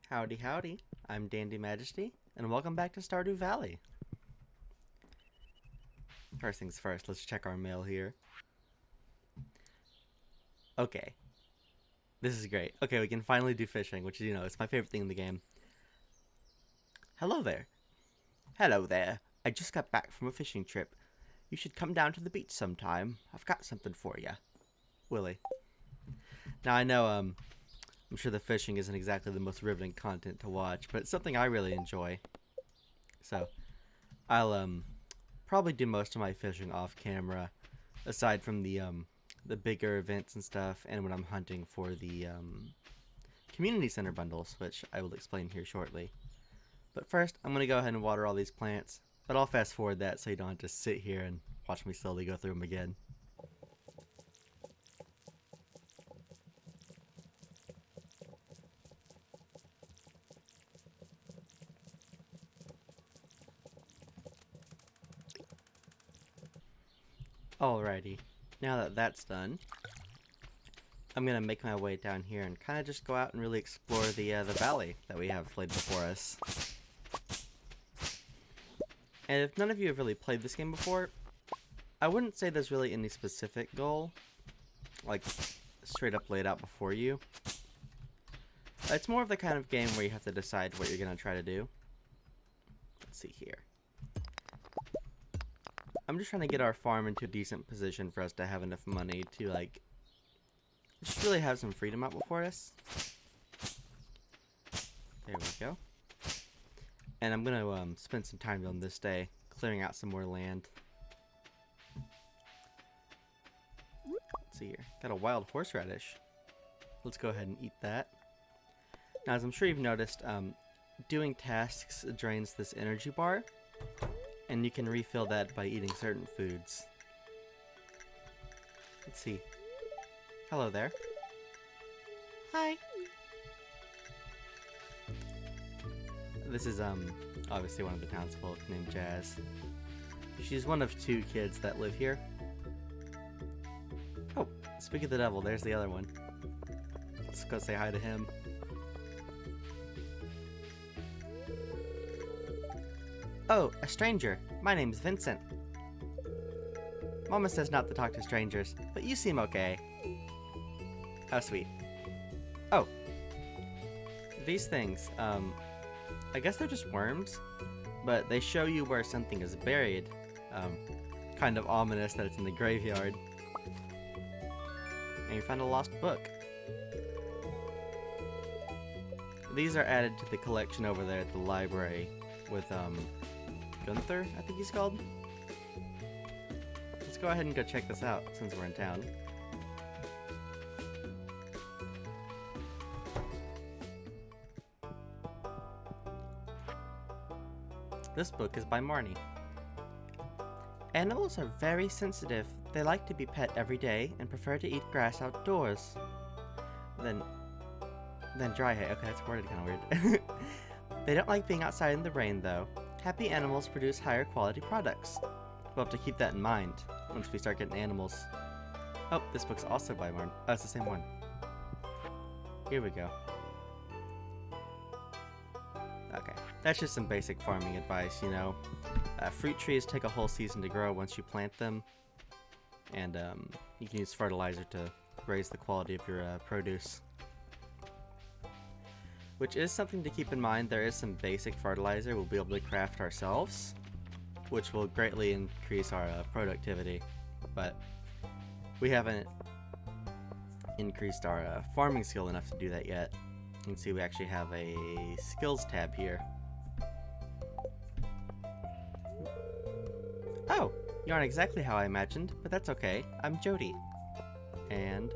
Howdy howdy, I'm Dandy Majesty, and welcome back to Stardew Valley. First things first, let's check our mail here. Okay, this is great. Okay, we can finally do fishing, which is, it's my favorite thing in the game. Hello there. Hello there. I just got back from a fishing trip. You should come down to the beach sometime. I've got something for you. Willie. Now I know, I'm sure the fishing isn't exactly the most riveting content to watch, but it's something I really enjoy. So, I'll probably do most of my fishing off camera, aside from the bigger events and stuff, and when I'm hunting for the community center bundles, which I will explain here shortly. But first, I'm gonna go ahead and water all these plants, but I'll fast forward that so you don't have to sit here and watch me slowly go through them again. Alrighty, now that that's done, I'm gonna make my way down here and kind of just go out and really explore the valley that we have played before us. And if none of you have really played this game before, I wouldn't say there's really any specific goal, like straight up laid out before you. It's more of the kind of game where you have to decide what you're gonna try to do. Let's see here. I'm just trying to get our farm into a decent position for us to have enough money to, like, just really have some freedom out before us. There we go. And I'm gonna spend some time on this day clearing out some more land. Let's see here. Got a wild horseradish. Let's go ahead and eat that. Now, as I'm sure you've noticed, doing tasks drains this energy bar, and you can refill that by eating certain foods. Let's see. Hello there. Hi. This is obviously one of the townsfolk named Jazz. She's one of 2 kids that live here. Oh, speak of the devil, there's the other one. Let's go say hi to him. Oh, a stranger. My name's Vincent. Mama says not to talk to strangers, but you seem okay. How sweet. Oh. These things, I guess they're just worms, but they show you where something is buried. Kind of ominous that it's in the graveyard. And you found a lost book. These are added to the collection over there at the library with, Gunther, I think he's called. Let's go ahead and go check this out since we're in town. This book is by Marnie. Animals are very sensitive. They like to be pet every day and prefer to eat grass outdoors. Then dry hay. Okay, that's worded kind of weird. They don't like being outside in the rain, though. Happy animals produce higher quality products. We'll have to keep that in mind once we start getting animals. Oh, this book's also by Marnie. Oh, it's the same one. Here we go. Okay, that's just some basic farming advice, you know. Fruit trees take a whole season to grow once you plant them. And you can use fertilizer to raise the quality of your produce. Which is something to keep in mind. There is some basic fertilizer we'll be able to craft ourselves, which will greatly increase our productivity. But we haven't increased our farming skill enough to do that yet. You can see we actually have a skills tab here. Oh, you aren't exactly how I imagined, but that's okay. I'm Jody. And,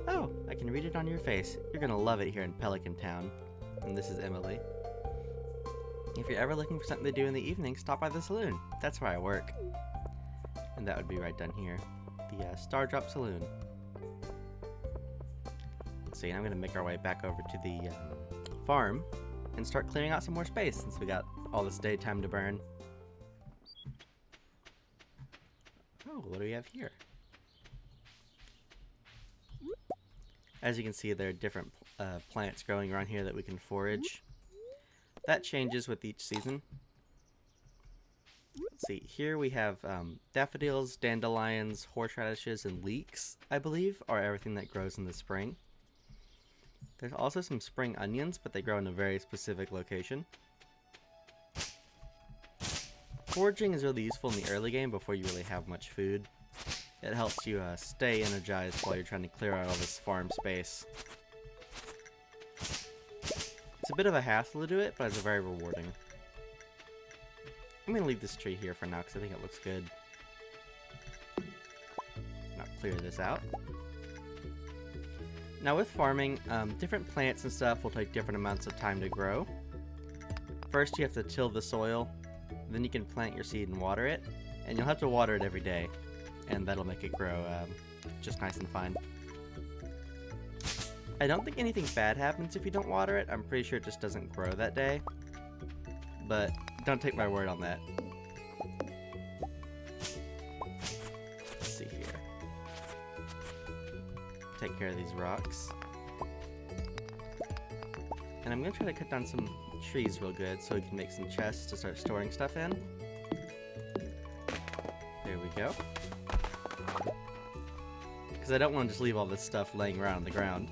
oh, I can read it on your face. You're gonna love it here in Pelican Town. And this is Emily. If you're ever looking for something to do in the evening, stop by the saloon. That's where I work. And that would be right down here. The Star Drop Saloon. Let's see, I'm gonna make our way back over to the farm and start clearing out some more space since we got all this daytime to burn. Oh, what do we have here? As you can see, there are different plants growing around here that we can forage. That changes with each season. Let's see, here we have daffodils, dandelions, horseradishes, and leeks, I believe, are everything that grows in the spring. There's also some spring onions, but they grow in a very specific location. Foraging is really useful in the early game before you really have much food. It helps you stay energized while you're trying to clear out all this farm space. It's a bit of a hassle to do it, but it's very rewarding. I'm going to leave this tree here for now because I think it looks good. Now clear this out. Now with farming, different plants and stuff will take different amounts of time to grow. First you have to till the soil, then you can plant your seed and water it, and you'll have to water it every day, and that'll make it grow just nice and fine. I don't think anything bad happens if you don't water it. I'm pretty sure it just doesn't grow that day, but don't take my word on that. Let's see here. Take care of these rocks. And I'm going to try to cut down some trees real good so we can make some chests to start storing stuff in. There we go. Because I don't want to just leave all this stuff laying around on the ground.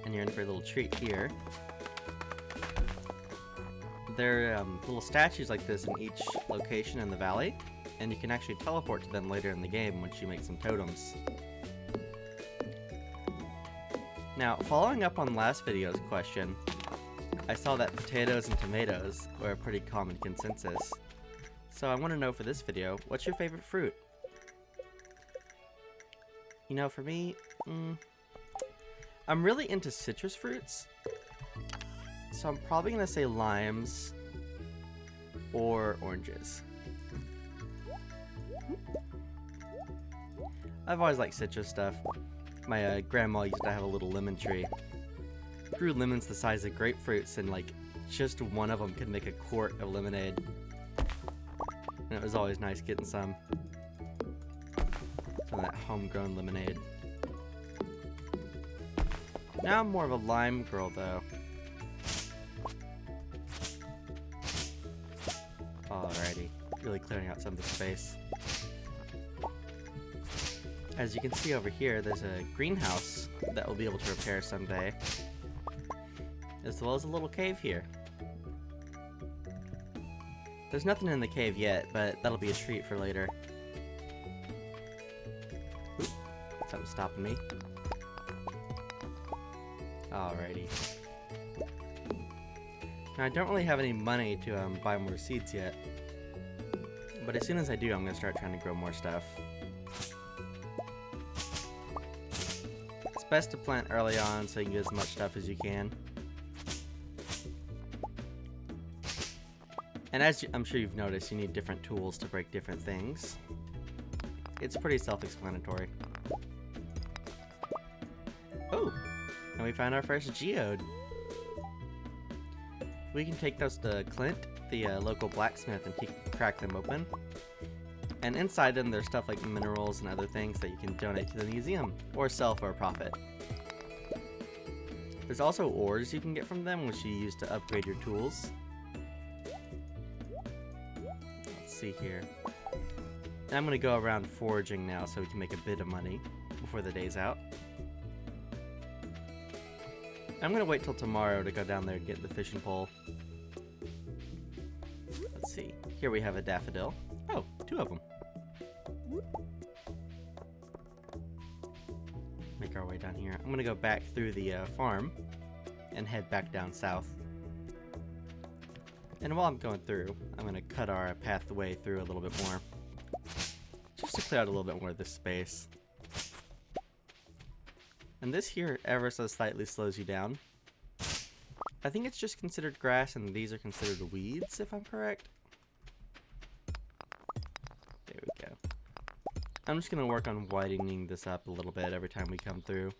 And you're in for a little treat here. There are little statues like this in each location in the valley, and you can actually teleport to them later in the game once you make some totems. Now, following up on last video's question, I saw that potatoes and tomatoes were a pretty common consensus. So I want to know for this video, what's your favorite fruit? You know, for me, I'm really into citrus fruits. So I'm probably going to say limes or oranges. I've always liked citrus stuff. My grandma used to have a little lemon tree. Grew lemons the size of grapefruits, and like just one of them could make a quart of lemonade. And it was always nice getting some of that homegrown lemonade. Now I'm more of a lime girl though. Alrighty, really clearing out some of the space. As you can see over here, there's a greenhouse that we'll be able to repair someday, as well as a little cave here. There's nothing in the cave yet, but that'll be a treat for later. Oop, something's stopping me. Alrighty. Now I don't really have any money to buy more seeds yet, but as soon as I do, I'm going to start trying to grow more stuff. It's best to plant early on so you can get as much stuff as you can. And as I'm sure you've noticed, you need different tools to break different things. It's pretty self-explanatory. Oh! And we found our first geode. We can take those to Clint, the local blacksmith, and he can crack them open. And inside them there's stuff like minerals and other things that you can donate to the museum, or sell for a profit. There's also ores you can get from them, which you use to upgrade your tools. Let's see here. And I'm going to go around foraging now so we can make a bit of money before the day's out. I'm going to wait till tomorrow to go down there and get the fishing pole. Let's see. Here we have a daffodil. Oh, 2 of them. Make our way down here. I'm going to go back through the farm and head back down south. And while I'm going through, I'm going to cut our pathway through a little bit more, just to clear out a little bit more of this space. And this here ever so slightly slows you down. I think it's just considered grass and these are considered weeds, if I'm correct. There we go. I'm just going to work on widening this up a little bit every time we come through.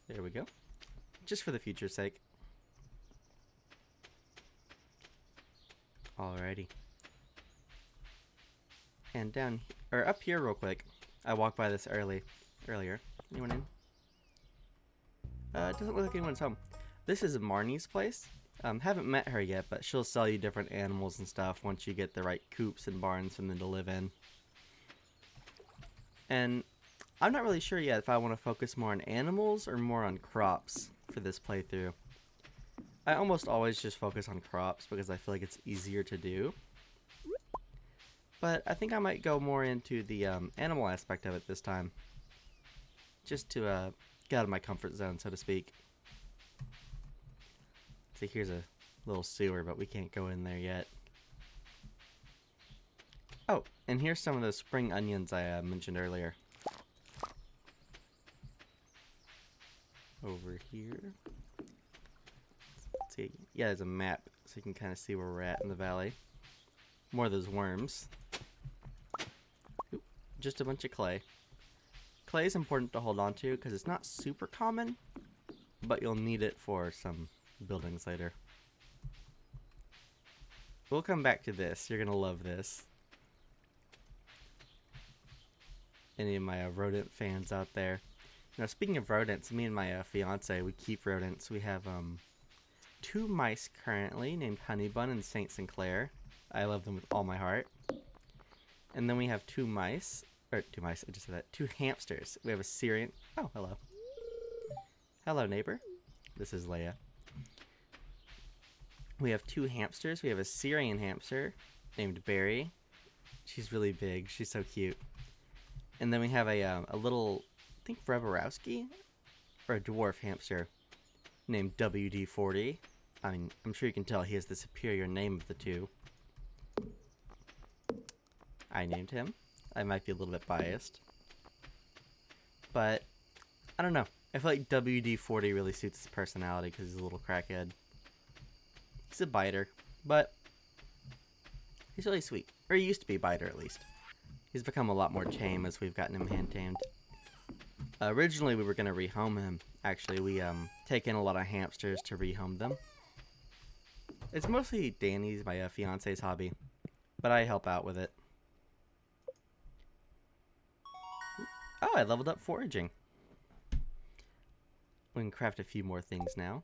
There we go. Just for the future's sake. Alrighty. And down, or up here real quick. I walked by this earlier. Anyone in? It doesn't look like anyone's home. This is Marnie's place. Haven't met her yet, but she'll sell you different animals and stuff once you get the right coops and barns for them to live in. And I'm not really sure yet if I want to focus more on animals or more on crops for this playthrough. I almost always just focus on crops because I feel like it's easier to do. But I think I might go more into the animal aspect of it this time. Just to get out of my comfort zone, so to speak. See, here's a little sewer, but we can't go in there yet. Oh, and here's some of those spring onions I mentioned earlier. Over here. Let's see. Yeah, there's a map, so you can kind of see where we're at in the valley. More of those worms. Oop, just a bunch of clay. Clay is important to hold on to because it's not super common, but you'll need it for some buildings later. We'll come back to this. You're gonna love this. Any of my rodent fans out there? Now, speaking of rodents, me and my fiance, we keep rodents. We have 2 mice currently named Honeybun and Saint Sinclair. I love them with all my heart. And then we have 2 mice, I just said that. 2 hamsters. We have a Syrian. Oh, hello. Hello, neighbor. This is Leia. We have 2 hamsters. We have a Syrian hamster named Barry. She's really big. She's so cute. And then we have a little, I think Reborowski, or a dwarf hamster named WD-40. I mean, I'm sure you can tell he has the superior name of the 2. I named him. I might be a little bit biased. But, I don't know. I feel like WD-40 really suits his personality because he's a little crackhead. He's a biter, but he's really sweet. Or he used to be a biter, at least. He's become a lot more tame as we've gotten him hand-tamed. Originally, we were going to rehome him. Actually, we take in a lot of hamsters to rehome them. It's mostly Danny's, my fiance's hobby, but I help out with it. Oh, I leveled up foraging. We can craft a few more things now.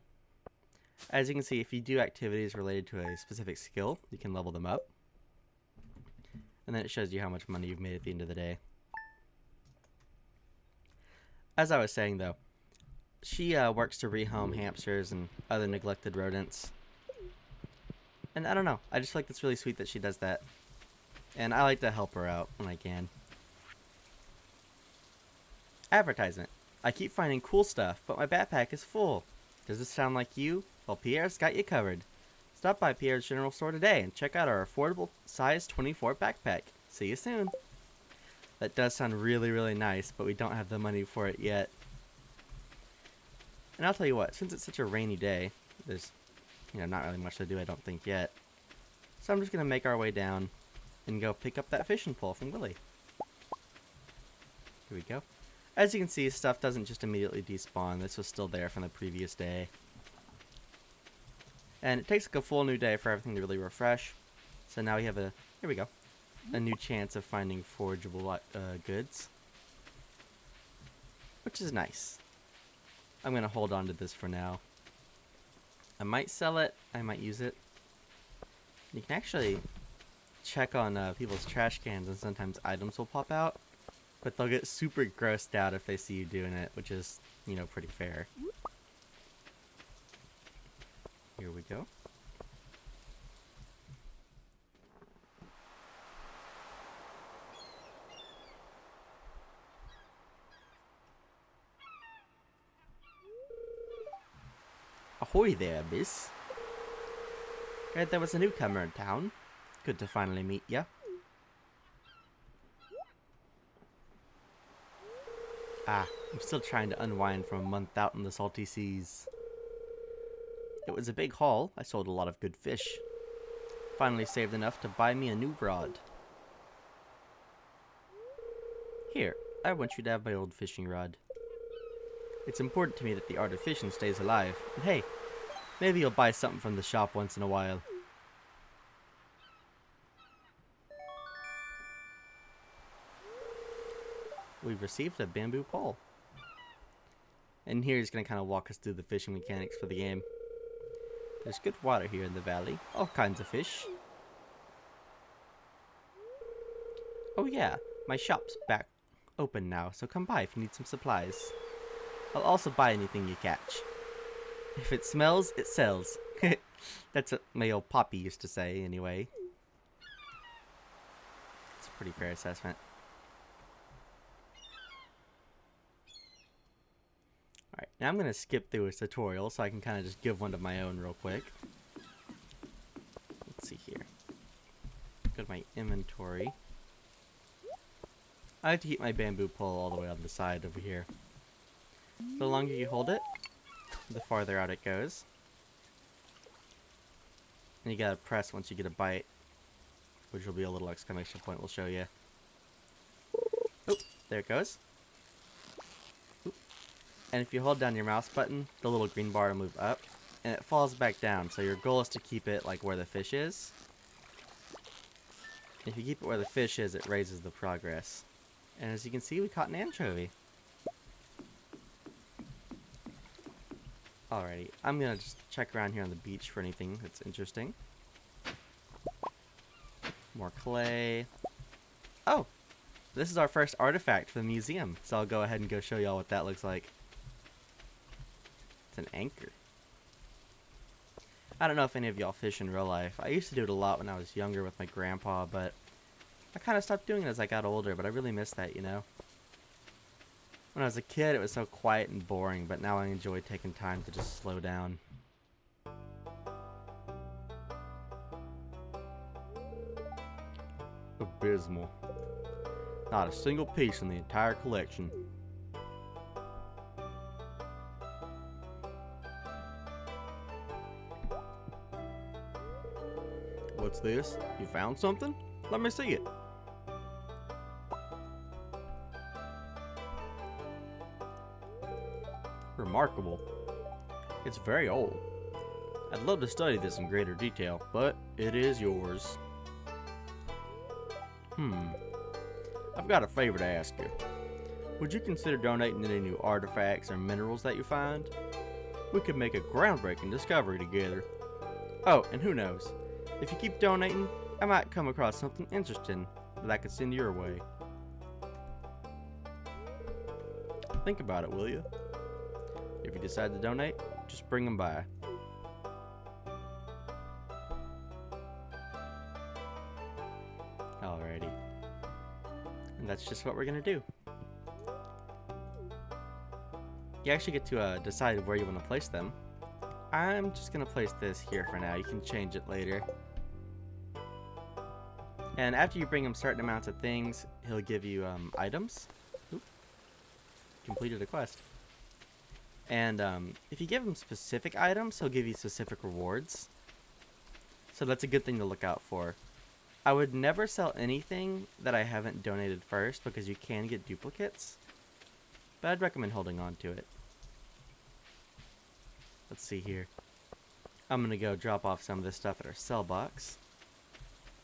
As you can see, if you do activities related to a specific skill, you can level them up. And then it shows you how much money you've made at the end of the day. As I was saying, though, she works to rehome hamsters and other neglected rodents. And I don't know, I just feel like it's really sweet that she does that. And I like to help her out when I can. Advertisement. I keep finding cool stuff, but my backpack is full. Does this sound like you? Well, Pierre's got you covered. Stop by Pierre's General Store today and check out our affordable size 24 backpack. See you soon. That does sound really, really nice, but we don't have the money for it yet. And I'll tell you what, since it's such a rainy day, there's, not really much to do, I don't think, yet. So I'm just going to make our way down and go pick up that fishing pole from Willie. Here we go. As you can see, stuff doesn't just immediately despawn. This was still there from the previous day. And it takes like a full new day for everything to really refresh. So now we have here we go, a new chance of finding forageable goods. Which is nice. I'm going to hold on to this for now. I might sell it, I might use it. You can actually check on people's trash cans and sometimes items will pop out. But they'll get super grossed out if they see you doing it, which is, pretty fair. Here we go. Ahoy there, miss. Heard there was a newcomer in town. Good to finally meet ya. Ah, I'm still trying to unwind from a month out in the salty seas. It was a big haul. I sold a lot of good fish. Finally saved enough to buy me a new rod. Here, I want you to have my old fishing rod. It's important to me that the art of fishing stays alive. And hey, maybe you'll buy something from the shop once in a while. we've received a bamboo pole. And here he's going to kind of walk us through the fishing mechanics for the game. There's good water here in the valley. All kinds of fish. Oh yeah, my shop's back open now, so come by if you need some supplies. I'll also buy anything you catch. If it smells, it sells. That's what my old Poppy used to say, anyway. It's a pretty fair assessment. Alright, now I'm going to skip through a tutorial so I can kind of just give one of my own real quick. Let's see here. Go to my inventory. I like to keep my bamboo pole all the way on the side over here. The longer you hold it, the farther out it goes. And you gotta press once you get a bite, which will be a little exclamation point we'll show you. Oop, there it goes. Oop. And if you hold down your mouse button, the little green bar will move up, and it falls back down. So your goal is to keep it like where the fish is. If you keep it where the fish is, it raises the progress. And as you can see, we caught an anchovy. Alrighty, I'm gonna just check around here on the beach for anything that's interesting. More clay. Oh! This is our first artifact for the museum, so I'll go ahead and go show y'all what that looks like. It's an anchor. I don't know if any of y'all fish in real life. I used to do it a lot when I was younger with my grandpa, but I kind of stopped doing it as I got older, but I really miss that, you know? When I was a kid, it was so quiet and boring, but now I enjoy taking time to just slow down. Abysmal. Not a single piece in the entire collection. What's this? You found something? Let me see it. Remarkable. It's very old. I'd love to study this in greater detail, but it is yours. I've got a favor to ask you. Would you consider donating any new artifacts or minerals that you find? We could make a groundbreaking discovery together. Oh, and who knows? If you keep donating, I might come across something interesting that I could send your way. Think about it, will you? If you decide to donate, just bring them by. Alrighty. And that's just what we're gonna do. You actually get to decide where you want to place them. I'm just gonna place this here for now. You can change it later. And after you bring him certain amounts of things, he'll give you items. Oop. Completed a quest. And if you give him specific items, he'll give you specific rewards. So that's a good thing to look out for. I would never sell anything that I haven't donated first because you can get duplicates. But I'd recommend holding on to it. Let's see here. I'm going to go drop off some of this stuff at our sell box.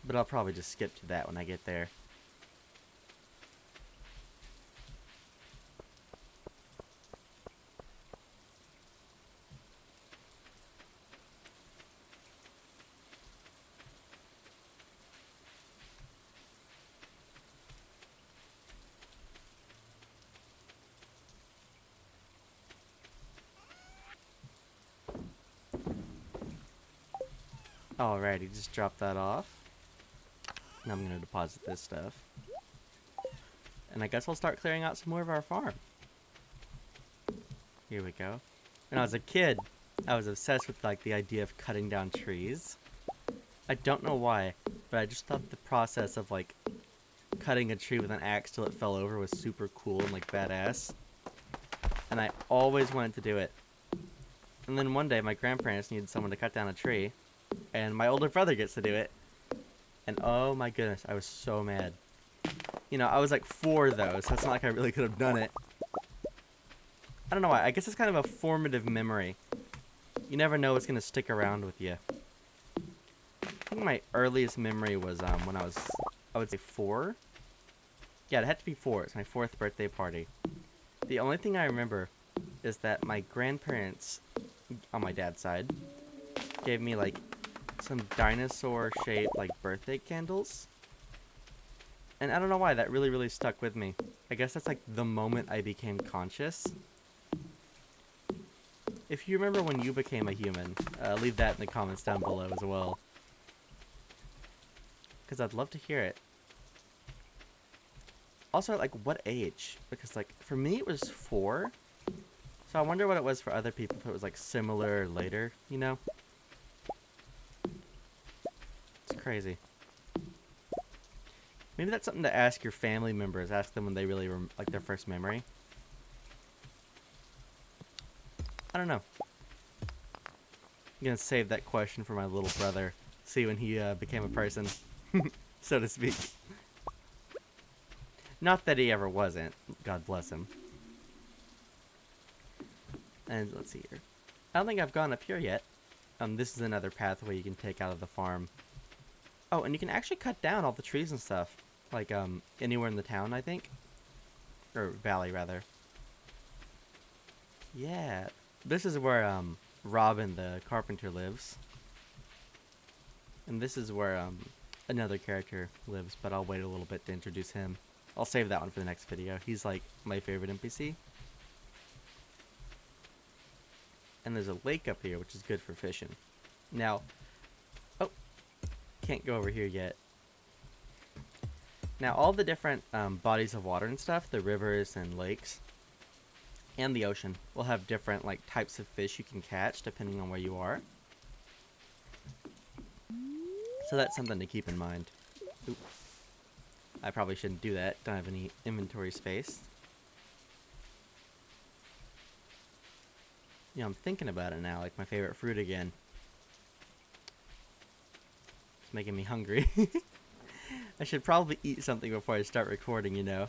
But I'll probably just skip to that when I get there. Alrighty, just drop that off. Now I'm going to deposit this stuff. And I guess I'll start clearing out some more of our farm. Here we go. When I was a kid, I was obsessed with like the idea of cutting down trees. I don't know why, but I just thought the process of like cutting a tree with an axe till it fell over was super cool and like badass. And I always wanted to do it. And then one day my grandparents needed someone to cut down a tree. And my older brother gets to do it. And oh my goodness, I was so mad. You know, I was like 4 though, so it's not like I really could have done it. I don't know why. I guess it's kind of a formative memory. You never know what's going to stick around with you. I think my earliest memory was when I was, I would say 4. Yeah, it had to be 4. It's my 4th birthday party. The only thing I remember is that my grandparents, on my dad's side, gave me, like, some dinosaur-shaped, like, birthday candles. And I don't know why, that really, really stuck with me. I guess that's, like, the moment I became conscious. If you remember when you became a human, leave that in the comments down below as well. Because I'd love to hear it. Also, like, what age? Because, like, for me it was 4. So I wonder what it was for other people, if it was, like, similar later, you know? It's crazy. Maybe that's something to ask your family members. Ask them when they really like their first memory. I don't know. I'm gonna save that question for my little brother. See when he became a person, so to speak. Not that he ever wasn't. God bless him. And let's see here. I don't think I've gone up here yet. This is another pathway you can take out of the farm. Oh, and you can actually cut down all the trees and stuff. Like, anywhere in the town, I think. Or valley, rather. Yeah. This is where, Robin the carpenter lives. And this is where, another character lives, but I'll wait a little bit to introduce him. I'll save that one for the next video. He's, like, my favorite NPC. And there's a lake up here, which is good for fishing. Now, oh, can't go over here yet. Now, all the different bodies of water and stuff, the rivers and lakes, and the ocean, will have different, like, types of fish you can catch, depending on where you are. So that's something to keep in mind. Oop. I probably shouldn't do that. Don't have any inventory space. Yeah, I'm thinking about it now, like my favorite fruit again. It's making me hungry. I should probably eat something before I start recording, you know.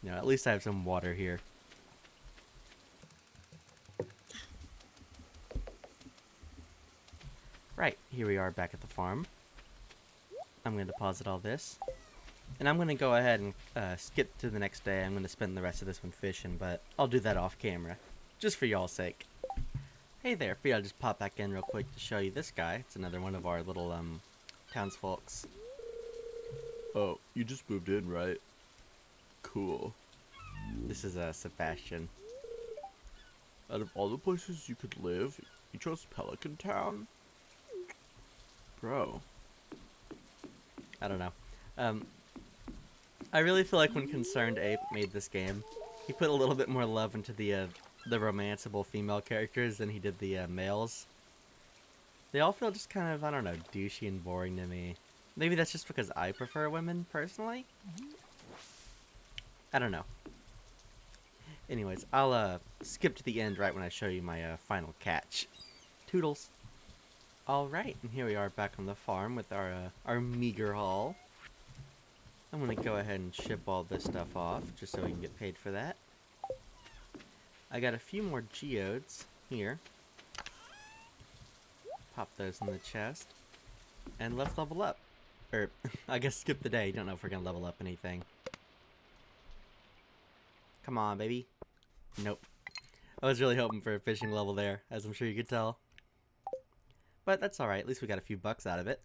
No, at least I have some water here. Right, here we are back at the farm. I'm going to deposit all this. And I'm going to go ahead and skip to the next day. I'm going to spend the rest of this one fishing, but I'll do that off camera. Just for y'all's sake. Hey there, figured I'll just pop back in real quick to show you this guy. It's another one of our little, townsfolks. Oh, you just moved in, right? Cool. This is, Sebastian. Out of all the places you could live, you chose Pelican Town? Bro. I don't know. I really feel like when Concerned Ape made this game, he put a little bit more love into the romanceable female characters than he did the, males. They all feel just kind of, I don't know, douchey and boring to me. Maybe that's just because I prefer women, personally? I don't know. Anyways, I'll, skip to the end right when I show you my, final catch. Toodles. Alright, and here we are back on the farm with our meager haul. I'm gonna go ahead and ship all this stuff off, just so we can get paid for that. I got a few more geodes here. Pop those in the chest. And let's level up. Or, I guess skip the day. Don't know if we're gonna level up anything. Come on, baby. Nope. I was really hoping for a fishing level there, as I'm sure you could tell. But that's alright, at least we got a few bucks out of it.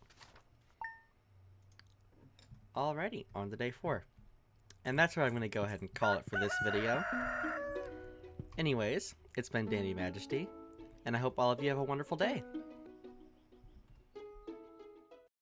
Alrighty, on to day 4. And that's where I'm going to go ahead and call it for this video. Anyways, it's been Danny Majesty, and I hope all of you have a wonderful day.